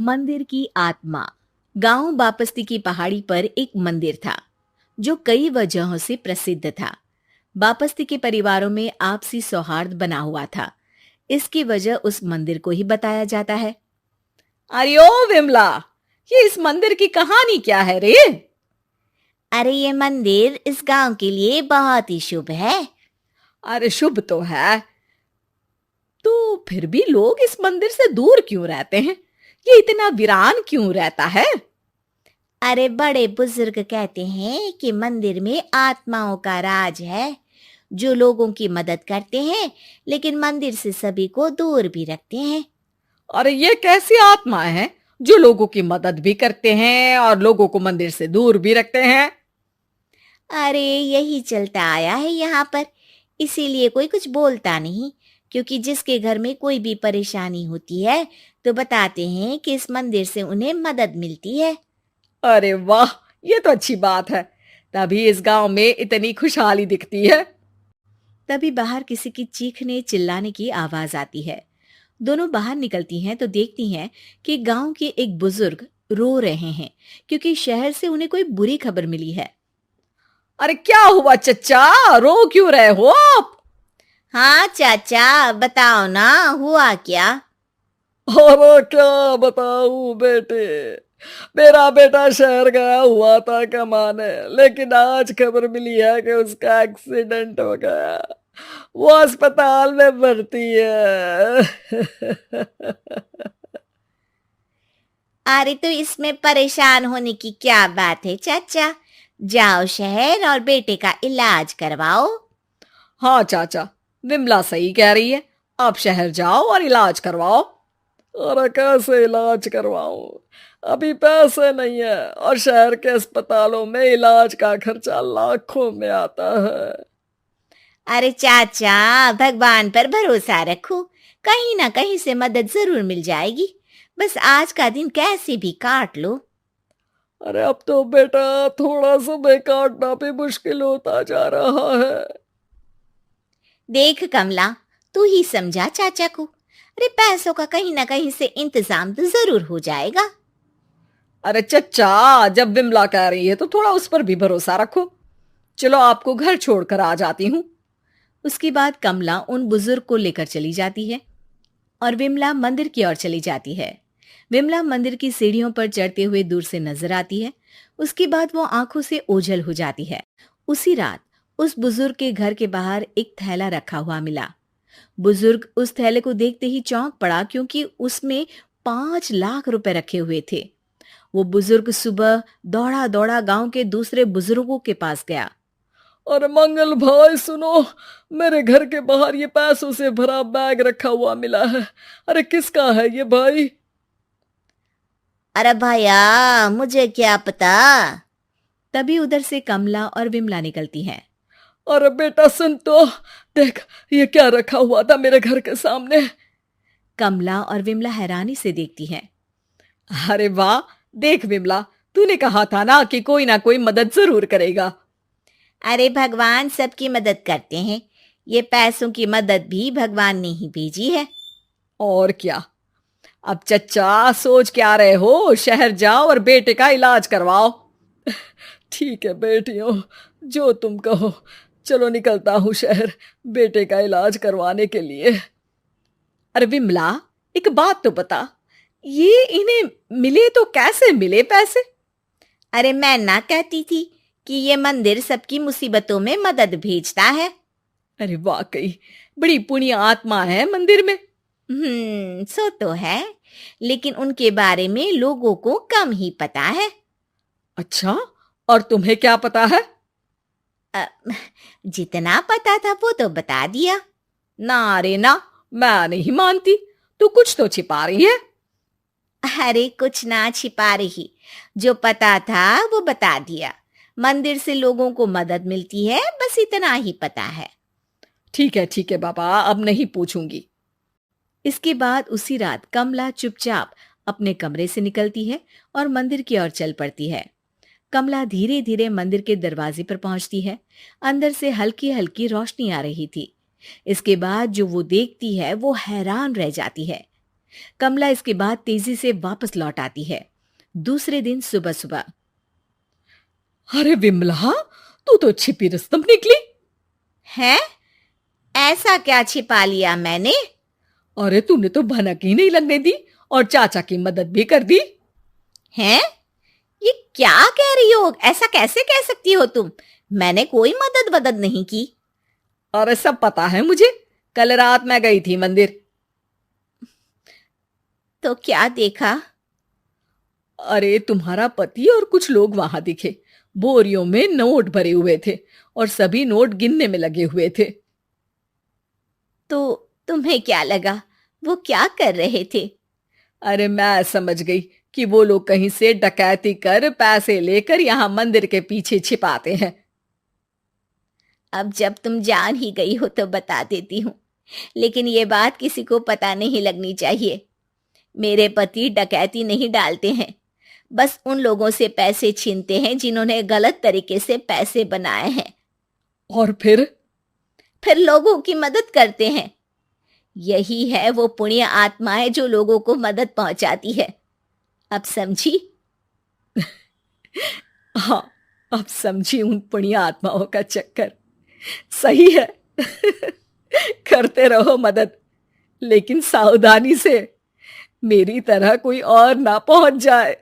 मंदिर की आत्मा। गांव बापस्ती की पहाड़ी पर एक मंदिर था जो कई वजहों से प्रसिद्ध था। बापस्ती के परिवारों में आपसी सौहार्द बना हुआ था। इसकी वजह उस मंदिर को ही बताया जाता है। अरे ओ विमला, ये इस मंदिर की कहानी क्या है रे? अरे ये मंदिर इस गांव के लिए बहुत ही शुभ है। अरे शुभ तो है, तो फिर भी लोग इस मंदिर से दूर क्यों रहते हैं? ये इतना वीरान क्यों रहता है? अरे बड़े बुजुर्ग कहते हैं कि मंदिर में आत्माओं का राज है जो लोगों की मदद करते हैं, लेकिन मंदिर से सभी को दूर भी रखते हैं। अरे ये कैसी आत्माएं हैं जो लोगों की मदद भी करते हैं और लोगों को मंदिर से दूर भी रखते हैं? अरे यही चलता आया है यहाँ पर, इसीलिए कोई कुछ बोलता नहीं। क्योंकि जिसके घर में कोई भी परेशानी होती है तो बताते हैं कि इस मंदिर से उन्हें मदद मिलती है। अरे वाह, ये तो अच्छी बात है। तभी इस गांव में इतनी खुशहाली दिखती है। तभी बाहर किसी की चीखने चिल्लाने की आवाज आती है। दोनों बाहर निकलती हैं तो देखती हैं कि गांव के एक बुजुर्ग रो रहे हैं क्योंकि शहर से उन्हें कोई बुरी खबर मिली है। अरे क्या हुआ चच्चा, रो क्यों रहे हो आप? हाँ चाचा, बताओ ना, हुआ क्या? अरे क्या बताऊं बेटे, मेरा बेटा शहर गया हुआ था कमाने, लेकिन आज खबर मिली है कि उसका एक्सीडेंट हो गया। वो अस्पताल में भर्ती है। अरे तो इसमें परेशान होने की क्या बात है चाचा, जाओ शहर और बेटे का इलाज करवाओ। हाँ चाचा, विमला सही कह रही है। आप शहर जाओ और इलाज करवाओ। अरे कैसे इलाज करवाऊं, अभी पैसे नहीं है और शहर के अस्पतालों में इलाज का खर्चा लाखों में आता है। अरे चाचा, भगवान पर भरोसा रखो, कहीं ना कहीं से मदद जरूर मिल जाएगी। बस आज का दिन कैसे भी काट लो। अरे अब तो बेटा थोड़ा समय काटना भी मुश्किल होता जा रहा है। देख कमला, तू ही समझा चाचा को। अरे पैसों का कहीं ना कहीं से इंतजाम तो जरूर हो जाएगा। अरे चच्चा, जब विमला कह रही है तो थोड़ा उस पर भी भरोसा रखो। चलो आपको घर छोड़कर आ जाती हूँ। उसके बाद कमला उन बुजुर्ग को लेकर चली जाती है और विमला मंदिर की ओर चली जाती है। विमला मंदिर की सीढ़ियों पर चढ़ते हुए दूर से नजर आती है। उसके बाद वो आंखों से ओझल हो जाती है। उसी रात उस बुजुर्ग के घर के बाहर एक थैला रखा हुआ मिला। बुजुर्ग उस थैले को देखते ही चौंक पड़ा क्योंकि उसमें 5 लाख रुपए रखे हुए थे। वो बुजुर्ग सुबह दौड़ा दौड़ा गांव के दूसरे बुजुर्गों के पास गया। अरे मंगल भाई सुनो, मेरे घर के बाहर ये पैसों से भरा बैग रखा हुआ मिला है। अरे किसका है ये भाई? अरे भैया, मुझे क्या पता। तभी उधर से कमला और विमला निकलती हैं। अरे बेटा सुन तो, देख ये क्या रखा हुआ था मेरे घर के सामने। कमला और विमला हैरानी से देखती हैं। अरे वाह, देख विमला, तूने कहा था ना कोई मदद जरूर करेगा। अरे भगवान सबकी मदद करते हैं, ये पैसों की मदद भी भगवान ने ही भेजी है। और क्या। अब चच्चा सोच क्या रहे हो, शहर जाओ और बेटे का इलाज करवाओ। ठीक है बेटियों, जो तुम कहो। चलो निकलता हूँ शहर बेटे का इलाज करवाने के लिए। अरे विमला, एक बात तो बता, ये इन्हें मिले तो कैसे मिले पैसे? अरे मैं ना कहती थी कि ये मंदिर सबकी मुसीबतों में मदद भेजता है। अरे वाकई बड़ी पुण्य आत्मा है मंदिर में। सो तो है, लेकिन उनके बारे में लोगों को कम ही पता है। अच्छा, और तुम्हें क्या पता है? अ, जितना पता था वो तो बता दिया। ना रे ना, मैं नहीं मानती, तू कुछ तो छिपा रही है। अरे कुछ ना छिपा रही, जो पता था वो बता दिया। मंदिर से लोगों को मदद मिलती है, बस इतना ही पता है। ठीक है बाबा, अब नहीं पूछूंगी। इसके बाद उसी रात कमला चुपचाप अपने कमरे से निकलती है और मंदिर की ओर चल पड़ती है। कमला धीरे धीरे मंदिर के दरवाजे पर पहुंचती है। अंदर से हल्की हल्की रोशनी आ रही थी। इसके बाद जो वो देखती है वो हैरान रह जाती है। कमला इसके बाद तेजी से वापस लौट आती है। दूसरे दिन सुबह सुबह। अरे विमला, तू तो छिपी रुस्तम निकली। है? ऐसा क्या छिपा लिया मैंने? अरे तूने तो भनक ही नहीं लगने दी और चाचा की मदद भी कर दी। हैं? ये क्या कह रही हो? ऐसा कैसे कह सकती हो तुम? मैंने कोई मदद वदद नहीं की। अरे सब पता है मुझे, कल रात मैं गई थी मंदिर। तो क्या देखा? अरे तुम्हारा पति और कुछ लोग वहां दिखे। बोरियों में नोट भरे हुए थे और सभी नोट गिनने में लगे हुए थे। तो तुम्हें क्या लगा? वो क्या कर रहे थे? अरे मैं समझ गई कि वो लोग कहीं से डकैती कर पैसे लेकर यहाँ मंदिर के पीछे छिपाते हैं। अब जब तुम जान ही गई हो तो बता देती हूँ, लेकिन ये बात किसी को पता नहीं लगनी चाहिए। मेरे पति डकैती नहीं डालते हैं, बस उन लोगों से पैसे छीनते हैं जिन्होंने गलत तरीके से पैसे बनाए हैं। और फिर लोगों की मदद करते हैं। यही है वो पुण्य आत्माएं जो लोगों को मदद पहुंचाती है। अब समझी? हाँ, अब समझी उन पुण्य आत्माओं का चक्कर। सही है। करते रहो मदद, लेकिन सावधानी से, मेरी तरह कोई और ना पहुंच जाए।